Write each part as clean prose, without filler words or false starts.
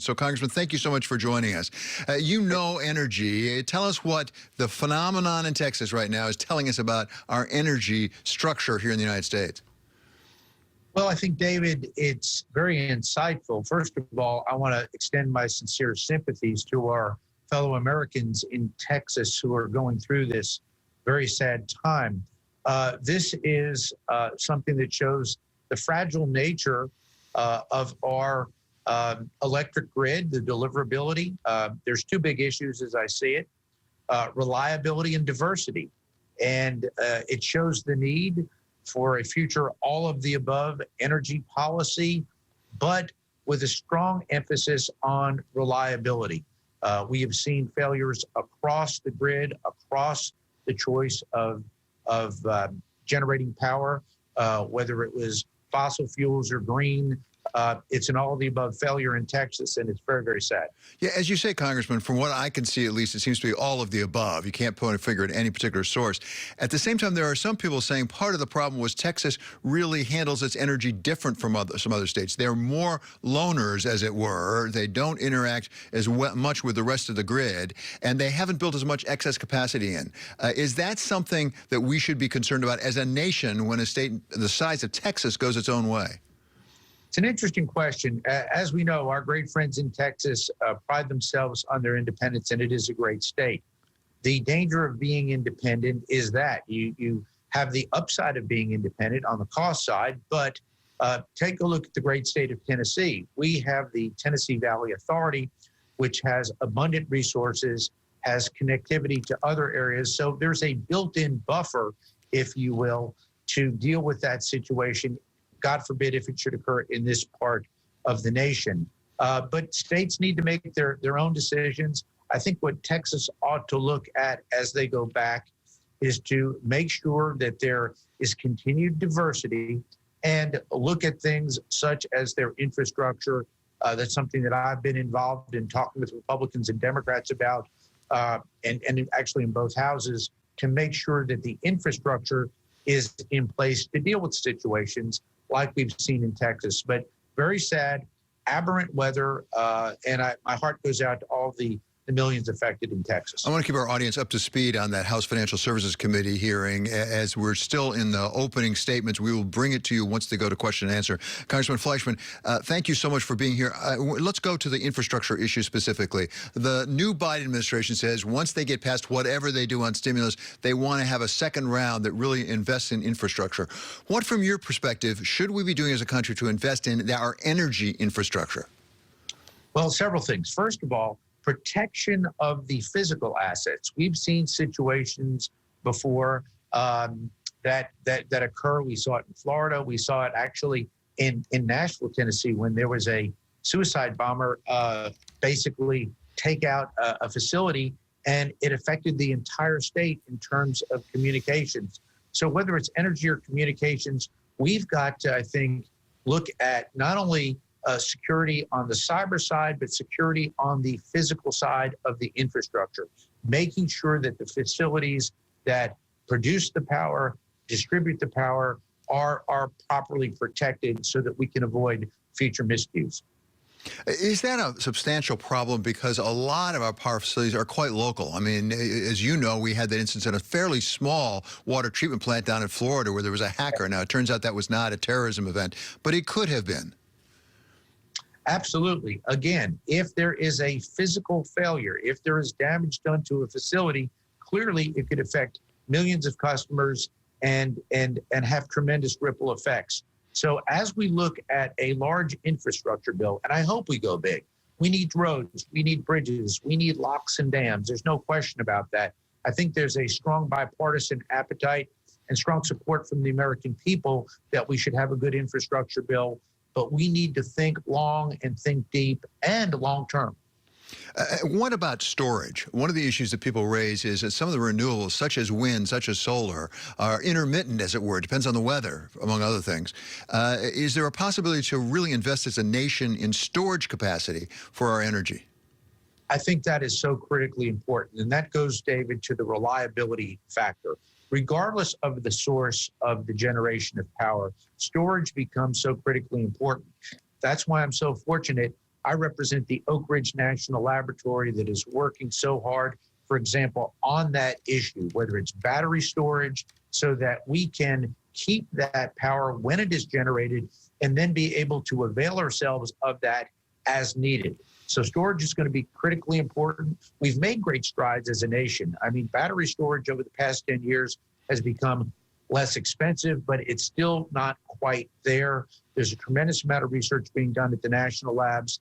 So, Congressman, thank you so much for joining us. You know energy. Tell us what the phenomenon in Texas right now is telling us about our energy structure here in the United States. Well, I think, David, it's very insightful. First of all, I want to extend my sincere sympathies to our fellow Americans in Texas who are going through this very sad time. This is something that shows the fragile nature of our electric grid, the deliverability. There's two big issues as I see it, reliability and diversity. And it shows the need for a future all of the above energy policy, but with a strong emphasis on reliability. We have seen failures across the grid, across the choice of generating power, whether it was fossil fuels or green. It's an all of the above failure in Texas, and it's very, very sad. Yeah, as you say, Congressman, from what I can see, at least, it seems to be all of the above. You can't point a finger at any particular source. At the same time, there are some people saying part of the problem was Texas really handles its energy different from some other states. They're more loners, as it were. They don't interact as much with the rest of the grid, and they haven't built as much excess capacity in. Is that something that we should be concerned about as a nation when a state the size of Texas goes its own way? It's an interesting question. As we know, our great friends in Texas pride themselves on their independence, and it is a great state. The danger of being independent is that you have the upside of being independent on the cost side, but take a look at the great state of Tennessee. We have the Tennessee Valley Authority, which has abundant resources, has connectivity to other areas. So there's a built-in buffer, if you will, to deal with that situation. God forbid if it should occur in this part of the nation. But states need to make their own decisions. I think what Texas ought to look at as they go back is to make sure that there is continued diversity and look at things such as their infrastructure. That's something that I've been involved in talking with Republicans and Democrats about, and actually in both houses, to make sure that the infrastructure is in place to deal with situations like we've seen in Texas. But very sad, aberrant weather, and my heart goes out to all the millions affected in Texas. I want to keep our audience up to speed on that House Financial Services Committee hearing. As we're still in the opening statements, we will bring it to you once they go to question and answer. Congressman Fleischmann, thank you so much for being here. Let's go to the infrastructure issue specifically. The new Biden administration says once they get past whatever they do on stimulus, they want to have a second round that really invests in infrastructure. What, from your perspective, should we be doing as a country to invest in our energy infrastructure? Well, several things. First of all, protection of the physical assets. We've seen situations before that occur. We saw it in Florida. We saw it actually in Nashville, Tennessee, when there was a suicide bomber basically take out a facility, and it affected the entire state in terms of communications. So whether it's energy or communications, we've got to, I think, look at not only security on the cyber side, but security on the physical side of the infrastructure, making sure that the facilities that produce the power, distribute the power, are properly protected so that we can avoid future misuse. Is that a substantial problem? Because a lot of our power facilities are quite local. I mean, as you know, we had that instance at a fairly small water treatment plant down in Florida where there was a hacker. Now, it turns out that was not a terrorism event, but it could have been. Absolutely. Again, if there is a physical failure, if there is damage done to a facility, clearly it could affect millions of customers and have tremendous ripple effects. So as we look at a large infrastructure bill, and I hope we go big, we need roads, we need bridges, we need locks and dams. There's no question about that. I think there's a strong bipartisan appetite and strong support from the American people that we should have a good infrastructure bill. But we need to think long and think deep and long term. What about storage? One of the issues that people raise is that some of the renewables, such as wind, such as solar, are intermittent, as it were. It depends on the weather, among other things. Is there a possibility to really invest as a nation in storage capacity for our energy? I think that is so critically important. And that goes, David, to the reliability factor. Regardless of the source of the generation of power, storage becomes so critically important. That's why I'm so fortunate I represent the Oak Ridge National Laboratory that is working so hard, for example, on that issue, whether it's battery storage, so that we can keep that power when it is generated and then be able to avail ourselves of that as needed. So storage is going to be critically important. We've made great strides as a nation. I mean, battery storage over the past 10 years has become less expensive, but it's still not quite there. There's a tremendous amount of research being done at the national labs.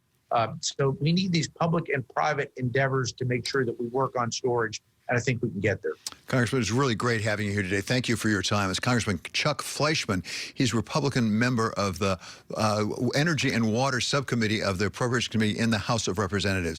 So we need these public and private endeavors to make sure that we work on storage, and I think we can get there. Congressman, it's really great having you here today. Thank you for your time. It's Congressman Chuck Fleischmann. He's a Republican member of the Energy and Water Subcommittee of the Appropriations Committee in the House of Representatives.